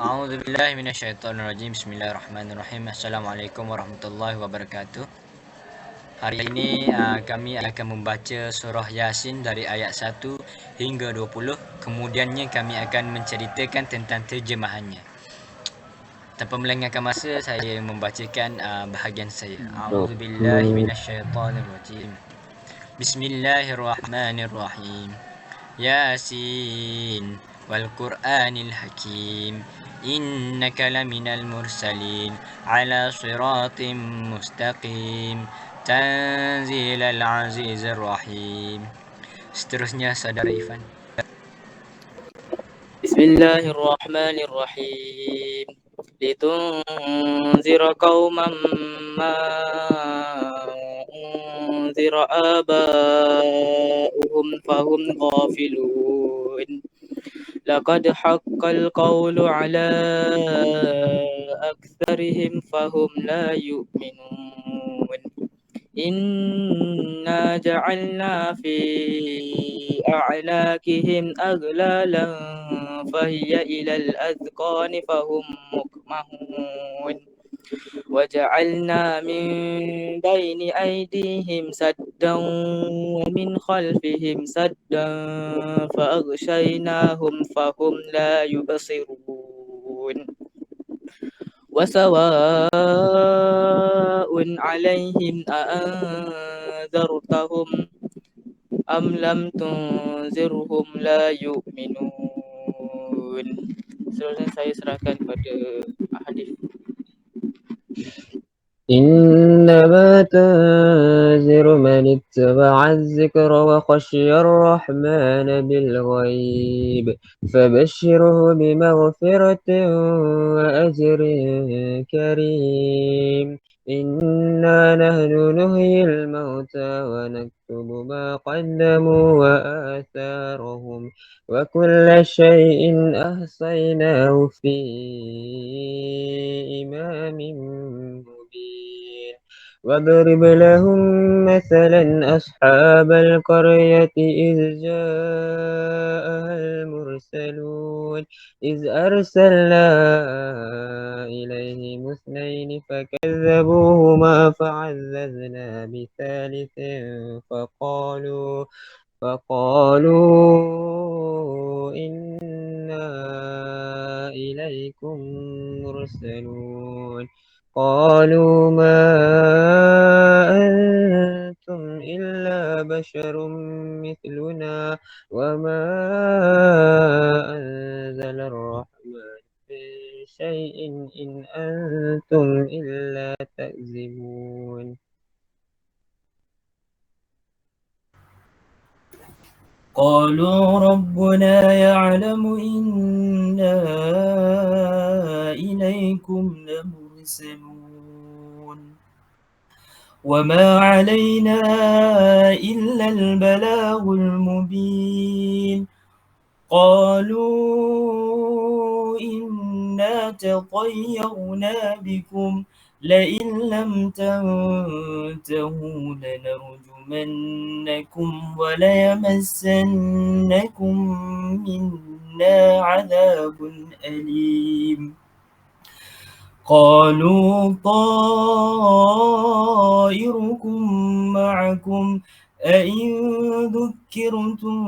A'udzu billahi minasyaitonir rajim. Bismillahirrahmanirrahim. Assalamualaikum warahmatullahi wabarakatuh. Hari ini kami akan membaca surah Yasin dari ayat 1 hingga 20. Kemudiannya kami akan menceritakan tentang terjemahannya. Tanpa melengahkan masa, saya membacakan bahagian saya. A'udzu billahi الرحمن minasyaitonir rajim. Bismillahirrahmanirrahim. Yasin wal Qur'anil Hakim. Innaka laminal mursalin ala siratim mustaqim. Tanzilal azizir rahim. Seterusnya saudara Ifan. بسم الله الرحمن الرحيم لتنذر قوما ما أنذر آباؤهم فهم غافلون لقد حق القول على أكثرهم فهم لا يؤمنون إنا جعلنا في أعناقهم أغلالا فهي إلى الأذقان فهم مقمحون وجعلنا من بين أيديهم سدا ومن خلفهم سدا فأغشيناهم فهم لا يبصرون وسواء عليهم أأنذرتهم أم لم تنذرهم لا يؤمنون. Seterusnya saya serahkan pada hadis. إنما تنذر من اتبع الذكر وخشي الرحمن بالغيب فبشره بمغفرة وأجر كريم إنا نحن نحيي الموتى ونكتب ما قدموا وآثارهم وكل شيء أحصيناه في إمام مبين واضرب لهم مثلا أصحاب القرية إذ جاءها المرسلون إذ أرسلنا إليهم اثنين فكذبوهما فعززنا بثالث فقالوا إنا إليكم مرسلون قالوا ما أنتم إلا بشر مثلنا وما أنزل الرحمن من شيء إن أنتم إلا تكذبون قالوا ربنا يعلم إنا إليكم لمرسلون وما علينا إلا البلاغ المبين قالوا إنا تطيرنا بكم لئن لم تنتهوا لنرجمنكم وليمسنكم منا عذاب أليم قالوا طائركم معكم أئن ذكرتم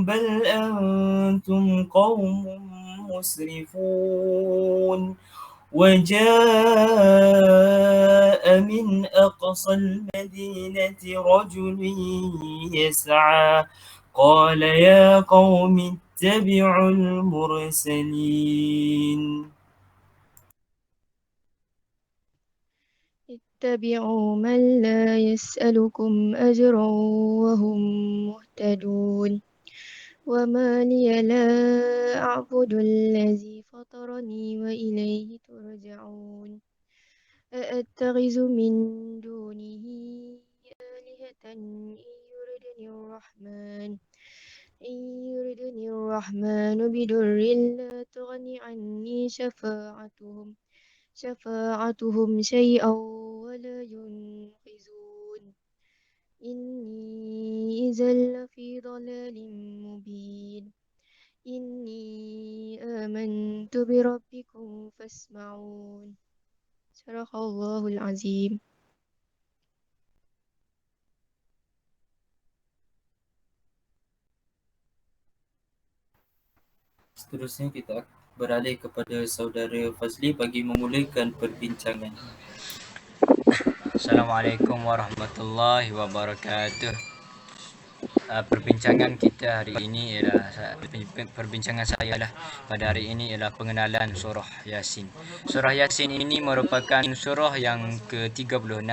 بل أنتم قوم مسرفون وجاء من أقصى المدينة رجل يسعى قال يا قوم اتبعوا المرسلين اتبعوا من لا يسألكم أجرا وهم مهتدون وما لي لا أعبد الذي فطرني وإليه ترجعون أأتخذ من دونه آلهة إن يردني الرحمن بضر لا تغن عني شفاعتهم شيئا ولا ينقذون إني إذا لفي ضلال مبين إني آمنت آمنت بربكم فاسمعون. صدق الله العظيم. Seterusnya kita beralih kepada saudara Fazli bagi memulakan perbincangan. Assalamualaikum warahmatullahi wabarakatuh. Perbincangan kita hari ini ialah perbincangan saya lah pada hari ini ialah pengenalan surah Yasin. Surah Yasin ini merupakan surah yang ke-36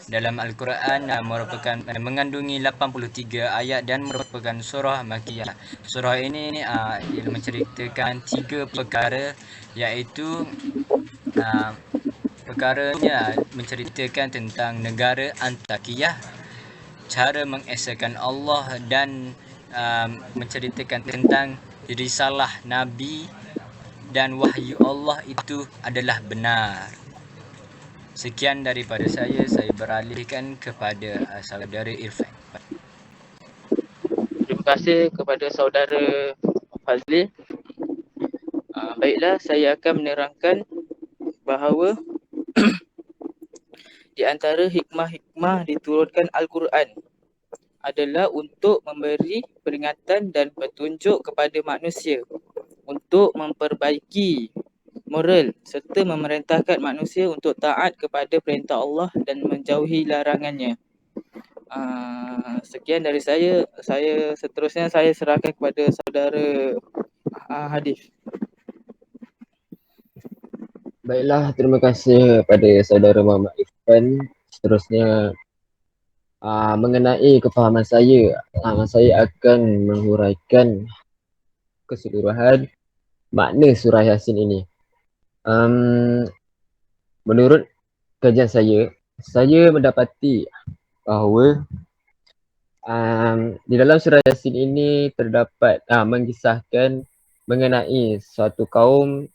dalam Al-Quran, merupakan mengandungi 83 ayat dan merupakan surah Makkiyah. Surah ini ialah menceritakan 3 perkara, iaitu perkaranya menceritakan tentang negara Antakiyah, cara mengesahkan Allah, dan menceritakan tentang risalah Nabi dan wahyu Allah itu adalah benar. Sekian daripada saya beralihkan kepada saudara Irfan. Terima kasih kepada saudara Fazli. Baiklah, saya akan menerangkan bahawa di antara hikmah-hikmah diturunkan Al-Quran adalah untuk memberi peringatan dan petunjuk kepada manusia untuk memperbaiki moral serta memerintahkan manusia untuk taat kepada perintah Allah dan menjauhi larangannya. Sekian dari saya. Seterusnya saya serahkan kepada saudara Hadif. Baiklah, terima kasih kepada saudara Muhammad Irfan. Seterusnya mengenai kefahaman saya akan menghuraikan keseluruhan makna surah Yasin ini. Menurut kajian saya mendapati bahawa di dalam surah Yasin ini terdapat mengisahkan mengenai suatu kaum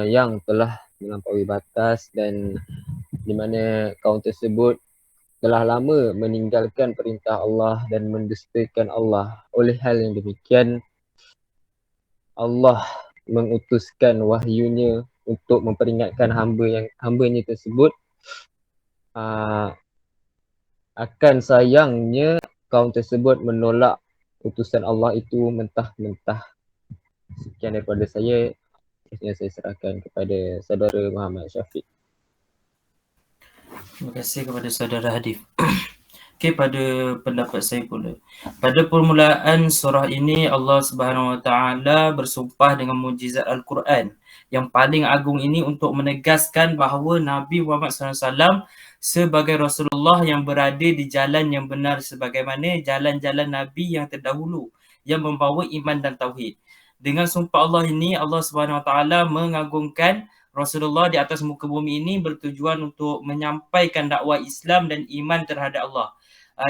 yang telah melampaui batas dan di mana kaum tersebut telah lama meninggalkan perintah Allah dan mendustakan Allah. Oleh hal yang demikian, Allah mengutuskan wahyunya untuk memperingatkan hambanya tersebut akan sayangnya kaum tersebut menolak utusan Allah itu mentah-mentah. Sekian daripada saya. Seterusnya saya serahkan kepada saudara Muhammad Syafiq. Terima kasih kepada saudara Hadif. Okey, pada pendapat saya pula. Pada permulaan surah ini Allah Subhanahu Wa Taala bersumpah dengan mukjizat Al-Quran yang paling agung ini untuk menegaskan bahawa Nabi Muhammad SAW sebagai Rasulullah yang berada di jalan yang benar sebagaimana jalan-jalan Nabi yang terdahulu yang membawa iman dan tauhid. Dengan sumpah Allah ini, Allah Subhanahu Wa Taala mengagungkan Rasulullah di atas muka bumi ini bertujuan untuk menyampaikan dakwah Islam dan iman terhadap Allah.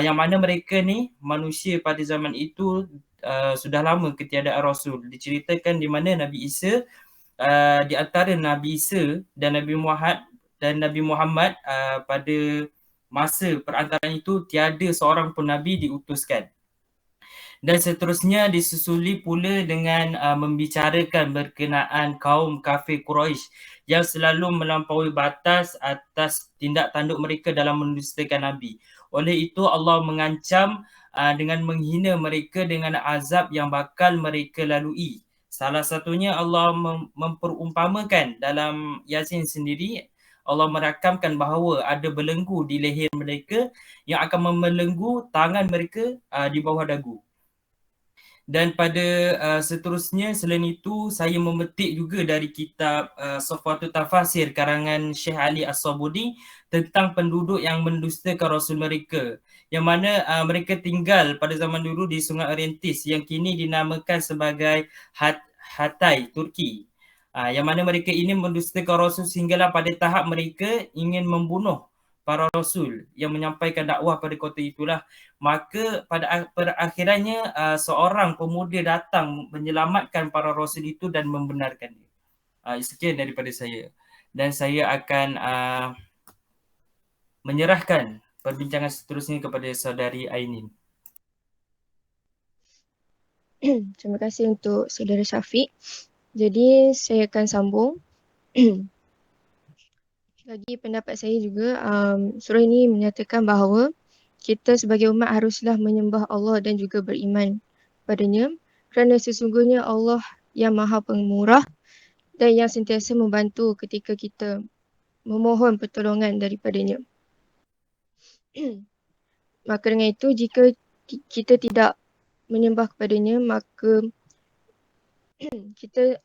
Yang mana mereka ni manusia pada zaman itu sudah lama ketiadaan Rasul. Diceritakan di mana Nabi Isa di antara Nabi Isa dan Nabi Muhammad pada masa perantaraan itu tiada seorang pun Nabi diutuskan. Dan seterusnya disusuli pula dengan membicarakan berkenaan kaum kafir Quraisy yang selalu melampaui batas atas tindak tanduk mereka dalam mendustakan Nabi. Oleh itu Allah mengancam dengan menghina mereka dengan azab yang bakal mereka lalui. Salah satunya Allah memperumpamakan dalam Yasin sendiri, Allah merakamkan bahawa ada belenggu di leher mereka yang akan membelenggu tangan mereka di bawah dagu. Dan pada seterusnya selain itu saya memetik juga dari kitab Safwatul Tafasir karangan Syekh Ali As-Sabuni tentang penduduk yang mendustakan Rasul mereka, yang mana mereka tinggal pada zaman dulu di Sungai Orentis yang kini dinamakan sebagai Hatay, Turki. Yang mana mereka ini mendustakan Rasul sehinggalah pada tahap mereka ingin membunuh para Rasul yang menyampaikan dakwah pada kota itulah. Maka pada perakhirannya seorang pemuda datang menyelamatkan para Rasul itu dan membenarkannya. Sekian daripada saya. Dan saya akan menyerahkan perbincangan seterusnya kepada saudari Ainin. Terima kasih untuk saudara Syafiq. Jadi saya akan sambung. Bagi pendapat saya juga, surah ini menyatakan bahawa kita sebagai umat haruslah menyembah Allah dan juga beriman padanya, kerana sesungguhnya Allah yang Maha Pemurah dan yang sentiasa membantu ketika kita memohon pertolongan daripadanya. Maka dengan itu, jika kita tidak menyembah kepadanya, maka kita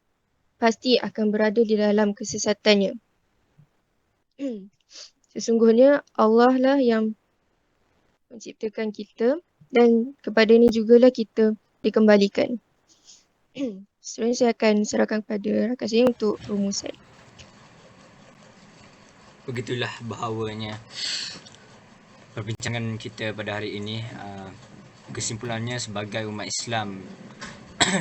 pasti akan berada di dalam kesesatannya. Sesungguhnya Allah lah yang menciptakan kita dan kepadanya jugalah kita dikembalikan. Seterusnya saya akan serahkan kepada rakan saya untuk rumusan. Begitulah bahawanya perbincangan kita pada hari ini. Kesimpulannya, sebagai umat Islam,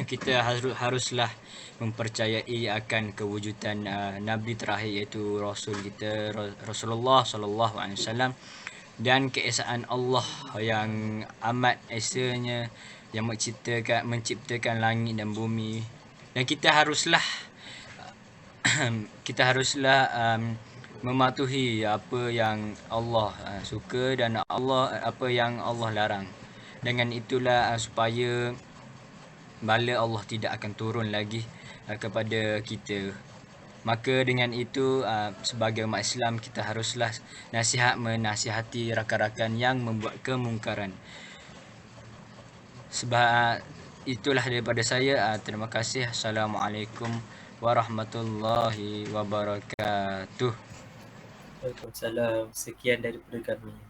kita haruslah mempercayai akan kewujudan Nabi terakhir, iaitu Rasul kita Rasulullah SAW, dan keesaan Allah yang amat esanya, yang menciptakan langit dan bumi. Dan kita haruslah mematuhi apa yang Allah suka dan apa yang Allah larang. Dengan itulah supaya bala Allah tidak akan turun lagi kepada kita. Maka dengan itu, sebagai umat Islam, kita haruslah menasihati rakan-rakan yang membuat kemungkaran. Sebab itulah daripada saya. Terima kasih. Assalamualaikum warahmatullahi wabarakatuh. Waalaikumsalam. Sekian daripada kami.